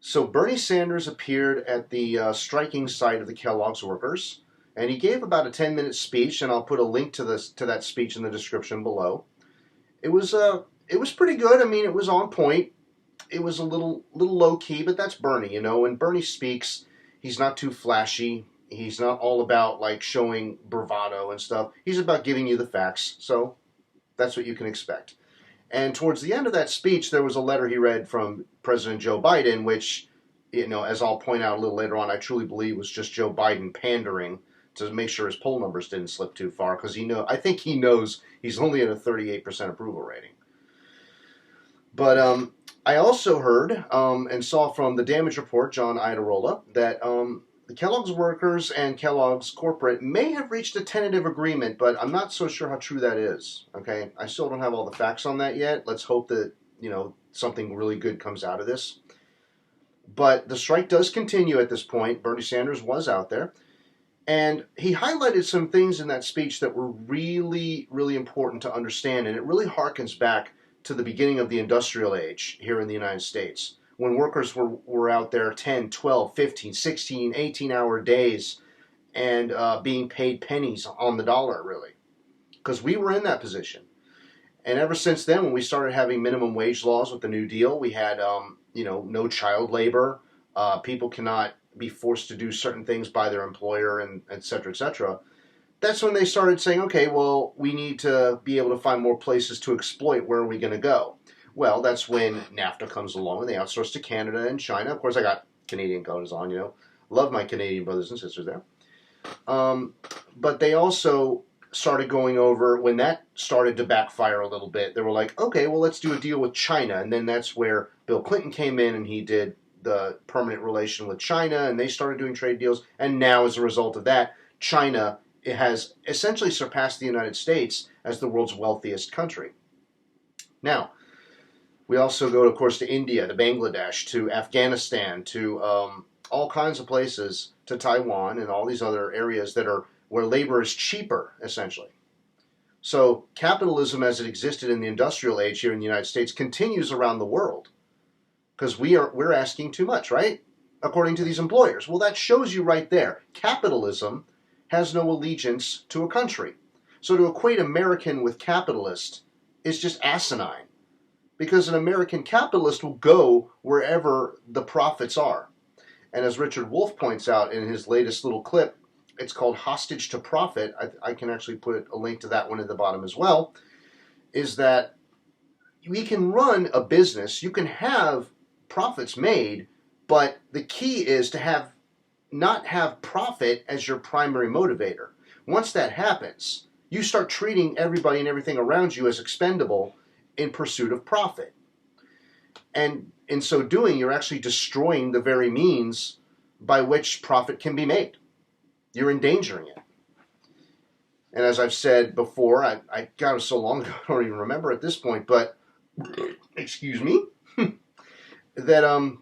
So Bernie Sanders appeared at the striking site of the Kellogg's workers, and he gave about a 10-minute speech, and I'll put a link to that speech in the description below. It was pretty good. I mean, it was on point. It was a little low key, but that's Bernie. When Bernie speaks, he's not too flashy. He's not all about like showing bravado and stuff. He's about giving you the facts. So that's what you can expect. And towards the end of that speech, there was a letter he read from President Joe Biden, which, as I'll point out a little later on, I truly believe was just Joe Biden pandering to make sure his poll numbers didn't slip too far, because I think he knows he's only at a 38% approval rating. But I also heard and saw from the damage report, John Iadarola, that the Kellogg's workers and Kellogg's corporate may have reached a tentative agreement, but I'm not so sure how true that is. Okay, I still don't have all the facts on that yet. Let's hope that something really good comes out of this. But the strike does continue at this point. Bernie Sanders was out there, and he highlighted some things in that speech that were really, really important to understand, and it really harkens back to the beginning of the industrial age here in the United States, when workers were out there 10, 12, 15, 16, 18-hour days and being paid pennies on the dollar, really, because we were in that position. And ever since then, when we started having minimum wage laws with the New Deal, we had no child labor. People cannot be forced to do certain things by their employer, and et cetera, et cetera. That's when they started saying, okay, well, we need to be able to find more places to exploit. Where are we going to go? Well, that's when NAFTA comes along and they outsource to Canada and China. Of course, I got Canadian colors on, Love my Canadian brothers and sisters there. But they also started going over, when that started to backfire a little bit, they were like, okay, well, let's do a deal with China. And then that's where Bill Clinton came in and he did the permanent relation with China, and they started doing trade deals. And now, as a result of that, China has essentially surpassed the United States as the world's wealthiest country. Now, we also go, of course, to India, to Bangladesh, to Afghanistan, to all kinds of places, to Taiwan and all these other areas that are where labor is cheaper, essentially. So capitalism as it existed in the industrial age here in the United States continues around the world, because we're asking too much, right? According to these employers. Well, that shows you right there. Capitalism has no allegiance to a country. So to equate American with capitalist is just asinine, because an American capitalist will go wherever the profits are. And as Richard Wolff points out in his latest little clip, it's called Hostage to Profit. I can actually put a link to that one at the bottom as well, is that we can run a business, you can have profits made, but the key is to not have profit as your primary motivator. Once that happens, you start treating everybody and everything around you as expendable in pursuit of profit. And in so doing, you're actually destroying the very means by which profit can be made. You're endangering it. And as I've said before, I got it so long ago, I don't even remember at this point, but, excuse me, that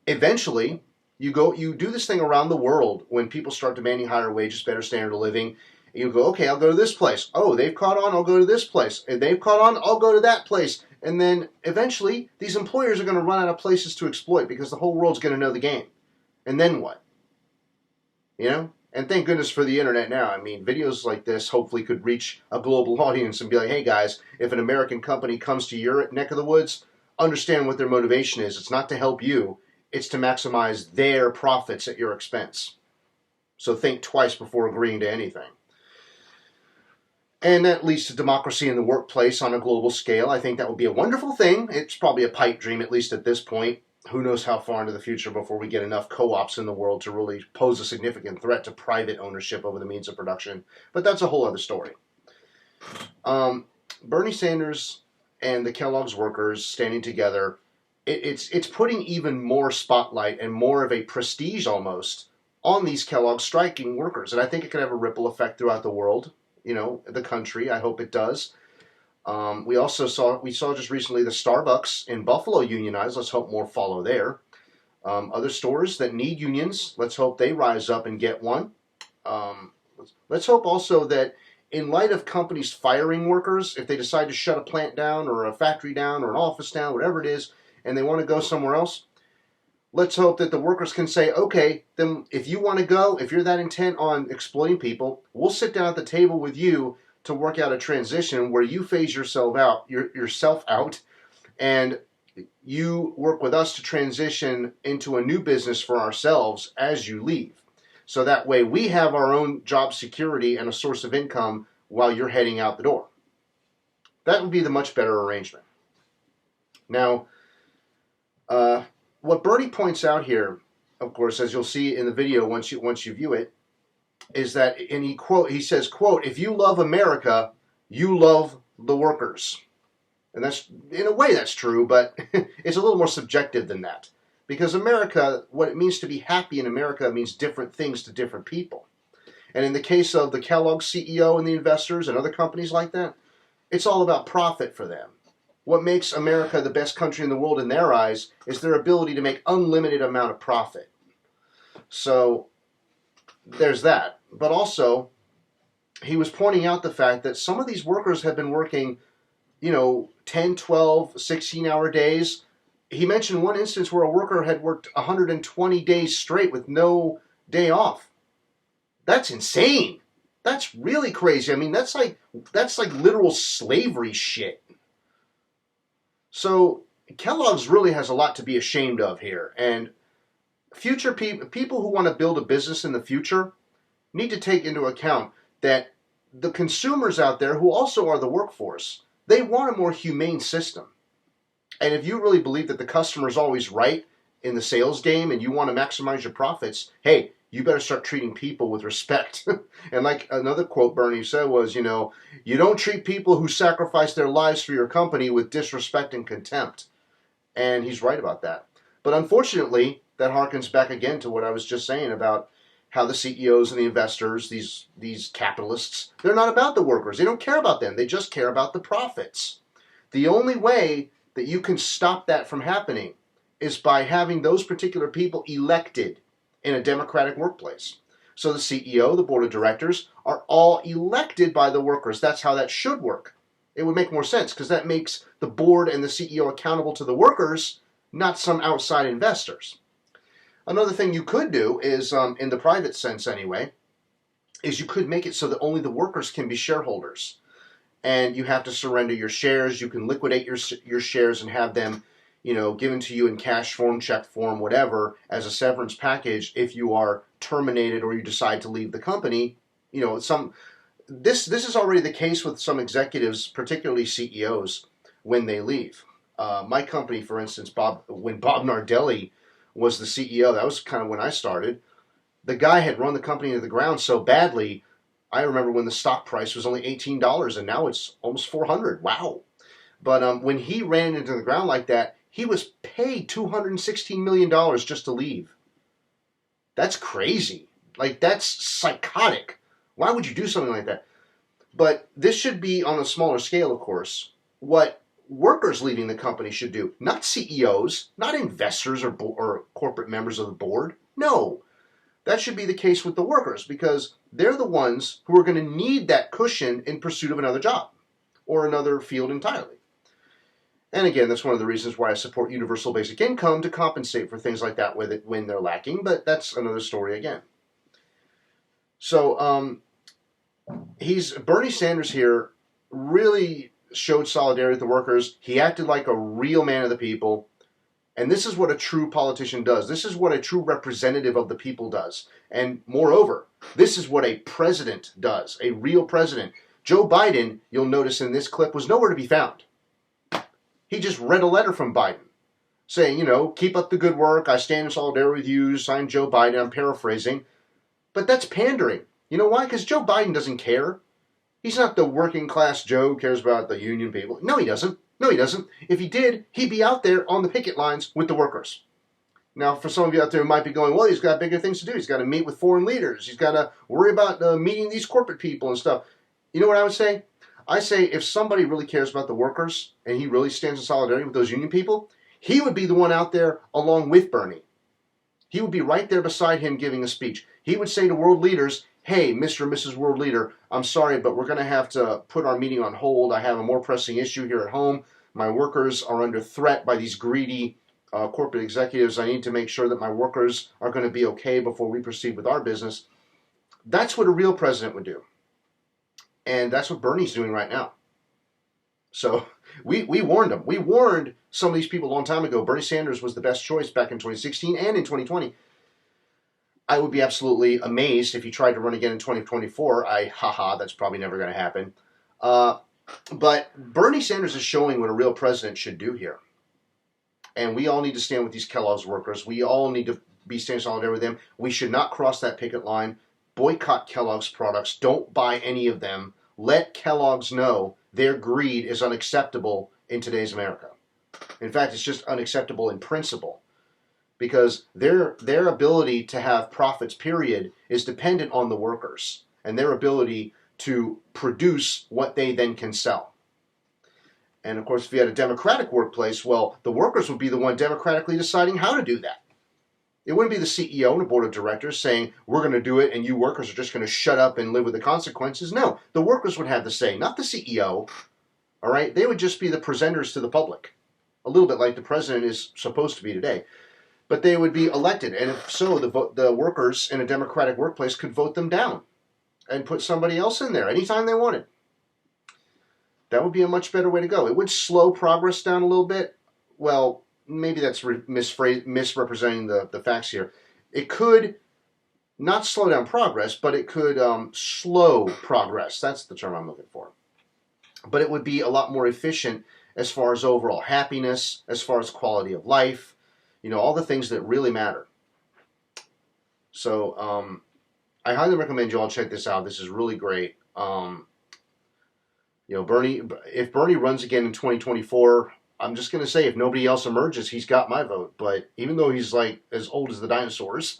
eventually you do this thing around the world when people start demanding higher wages, better standard of living. You go, okay, I'll go to this place. Oh, they've caught on, I'll go to this place. And they've caught on, I'll go to that place. And then eventually, these employers are going to run out of places to exploit, because the whole world's going to know the game. And then what? And thank goodness for the internet now. I mean, videos like this hopefully could reach a global audience and be like, hey guys, if an American company comes to your neck of the woods, understand what their motivation is. It's not to help you. It's to maximize their profits at your expense. So think twice before agreeing to anything. And that leads to democracy in the workplace on a global scale. I think that would be a wonderful thing. It's probably a pipe dream, at least at this point. Who knows how far into the future before we get enough co-ops in the world to really pose a significant threat to private ownership over the means of production. But that's a whole other story. Bernie Sanders and the Kellogg's workers standing together, it's putting even more spotlight and more of a prestige almost on these Kellogg striking workers. And I think it can have a ripple effect throughout the world, the country. I hope it does. We saw just recently the Starbucks in Buffalo unionized. Let's hope more follow there. Other stores that need unions, let's hope they rise up and get one. Let's hope also that in light of companies firing workers, if they decide to shut a plant down or a factory down or an office down, whatever it is, and they want to go somewhere else, let's hope that the workers can say, okay, then if you want to go, if you're that intent on exploiting people, we'll sit down at the table with you to work out a transition where you phase yourself out, and you work with us to transition into a new business for ourselves as you leave. So that way we have our own job security and a source of income while you're heading out the door. That would be the much better arrangement. Now, what Bernie points out here, of course, as you'll see in the video once you view it, is that, and he says, quote, if you love America, you love the workers. And that's, in a way, that's true, but it's a little more subjective than that. Because America, what it means to be happy in America means different things to different people. And in the case of the Kellogg CEO and the investors and other companies like that, it's all about profit for them. What makes America the best country in the world in their eyes is their ability to make unlimited amount of profit. So there's that. But also, he was pointing out the fact that some of these workers have been working 10, 12, 16-hour days. He mentioned one instance where a worker had worked 120 days straight with no day off. That's insane. That's really crazy. I mean, that's like literal slavery shit. So Kellogg's really has a lot to be ashamed of here. And future people who want to build a business in the future need to take into account that the consumers out there, who also are the workforce, they want a more humane system. And if you really believe that the customer is always right in the sales game and you want to maximize your profits, hey, you better start treating people with respect. And like another quote Bernie said was, you don't treat people who sacrifice their lives for your company with disrespect and contempt. And he's right about that. But unfortunately, that harkens back again to what I was just saying about how the CEOs and the investors, these capitalists, they're not about the workers. They don't care about them. They just care about the profits. The only way that you can stop that from happening is by having those particular people elected in a democratic workplace. So the CEO, the board of directors, are all elected by the workers. That's how that should work. It would make more sense because that makes the board and the CEO accountable to the workers, not some outside investors. Another thing you could do is, in the private sense anyway, is you could make it so that only the workers can be shareholders. And you have to surrender your shares. You can liquidate your shares and have them, given to you in cash form, check form, whatever, as a severance package if you are terminated or you decide to leave the company. This is already the case with some executives, particularly CEOs, when they leave. My company, for instance, when Bob Nardelli was the CEO, that was kind of when I started. The guy had run the company to the ground so badly. I remember when the stock price was only $18 and now it's almost $400. Wow. But when he ran into the ground like that, he was paid $216 million just to leave. That's crazy. Like, that's psychotic. Why would you do something like that? But this should be on a smaller scale, of course. What workers leaving the company should do, not CEOs, not investors or corporate members of the board. No. That should be the case with the workers because they're the ones who are going to need that cushion in pursuit of another job or another field entirely. And again, that's one of the reasons why I support universal basic income to compensate for things like that when they're lacking, but that's another story again. So Bernie Sanders here really showed solidarity with the workers. He acted like a real man of the people. And this is what a true politician does. This is what a true representative of the people does. And moreover, this is what a president does, a real president. Joe Biden, you'll notice in this clip, was nowhere to be found. He just read a letter from Biden saying, keep up the good work. I stand in solidarity with you. Signed Joe Biden. I'm paraphrasing. But that's pandering. You know why? Because Joe Biden doesn't care. He's not the working class Joe who cares about the union people. No, he doesn't. No, he doesn't. If he did, he'd be out there on the picket lines with the workers. Now, for some of you out there who might be going, well, he's got bigger things to do. He's got to meet with foreign leaders. He's got to worry about meeting these corporate people and stuff. You know what I would say? I say if somebody really cares about the workers and he really stands in solidarity with those union people, he would be the one out there along with Bernie. He would be right there beside him giving a speech. He would say to world leaders, hey, Mr. and Mrs. World Leader, I'm sorry, but we're going to have to put our meeting on hold. I have a more pressing issue here at home. My workers are under threat by these greedy corporate executives. I need to make sure that my workers are going to be okay before we proceed with our business. That's what a real president would do. And that's what Bernie's doing right now. So we warned them. We warned some of these people a long time ago. Bernie Sanders was the best choice back in 2016 and in 2020. I would be absolutely amazed if he tried to run again in 2024. That's probably never going to happen. But Bernie Sanders is showing what a real president should do here. And we all need to stand with these Kellogg's workers. We all need to be staying solidarity with them. We should not cross that picket line. Boycott Kellogg's products. Don't buy any of them. Let Kellogg's know their greed is unacceptable in today's America. In fact, it's just unacceptable in principle. Because their ability to have profits, period, is dependent on the workers and their ability to produce what they then can sell. And of course, if you had a democratic workplace, well, the workers would be the one democratically deciding how to do that. It wouldn't be the CEO and the board of directors saying, we're going to do it and you workers are just going to shut up and live with the consequences. No, the workers would have the say, not the CEO. All right? They would just be the presenters to the public, a little bit like the president is supposed to be today. But they would be elected, and if so, the workers in a democratic workplace could vote them down and put somebody else in there anytime they wanted. That would be a much better way to go. It would slow progress down a little bit. Well, maybe that's misrepresenting the facts here. It could not slow down progress, but it could slow progress. That's the term I'm looking for. But it would be a lot more efficient as far as overall happiness, as far as quality of life, all the things that really matter. So I highly recommend you all check this out. This is really great. Bernie, if Bernie runs again in 2024, I'm just going to say if nobody else emerges, he's got my vote. But even though he's like as old as the dinosaurs.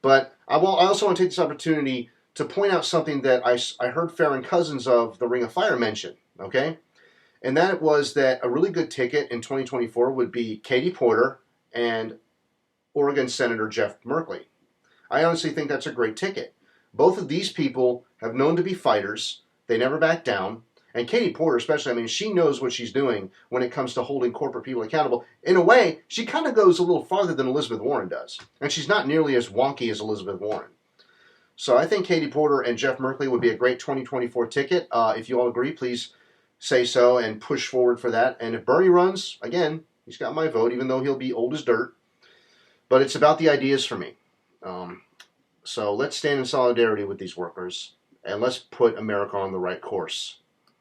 But I also want to take this opportunity to point out something that I heard Farron Cousins of the Ring of Fire mention, okay? And that was that a really good ticket in 2024 would be Katie Porter and Oregon Senator Jeff Merkley. I honestly think that's a great ticket. Both of these people have known to be fighters. They never back down. And Katie Porter especially, she knows what she's doing when it comes to holding corporate people accountable. In a way, she kind of goes a little farther than Elizabeth Warren does. And she's not nearly as wonky as Elizabeth Warren. So I think Katie Porter and Jeff Merkley would be a great 2024 ticket. If you all agree, please say so and push forward for that. And if Bernie runs, again, he's got my vote, even though he'll be old as dirt. But it's about the ideas for me. So let's stand in solidarity with these workers, and let's put America on the right course.